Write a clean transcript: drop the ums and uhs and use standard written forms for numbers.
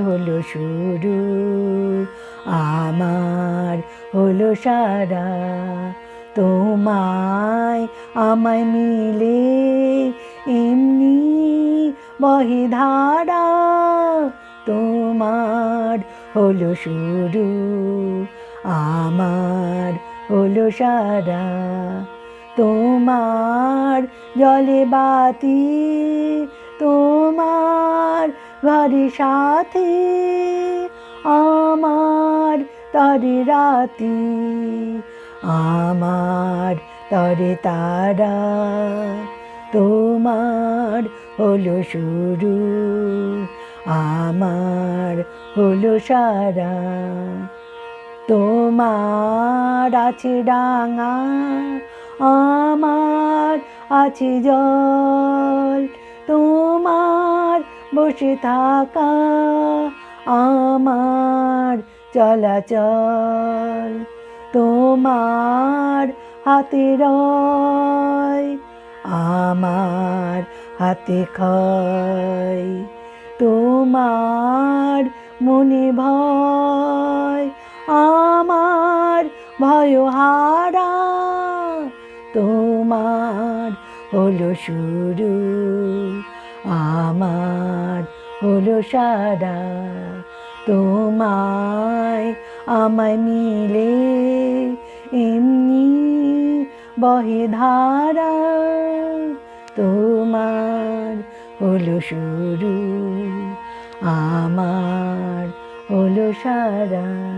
হলো শুরু, আমার হলো সারা। তোমায় আমায় মিলে এমনি বহে ধারা। তোমার হলো শুরু, আমার হলো সারা। তোমার জলে বাতি, তোমার ঘরে সাথী, আমার তরে রাতি, আমার তরে তারা। তোমার হলো শুরু, আমার হলো সারা। তোমার আছে ডাঙা, আমার আছে জল। তোমার বসে থাকা, আমার চলাচল। তোমার হাতে রয়, আমার হাতে ক্ষয়। তোমার মনে ভয়, আমার ভয়হারা। তোমার হলো শুরু, আমার হলো সারা। তোমায় আমায় মিলে এমনি বহে ধারা। তোমার হলো শুরু, আমার হলো সারা।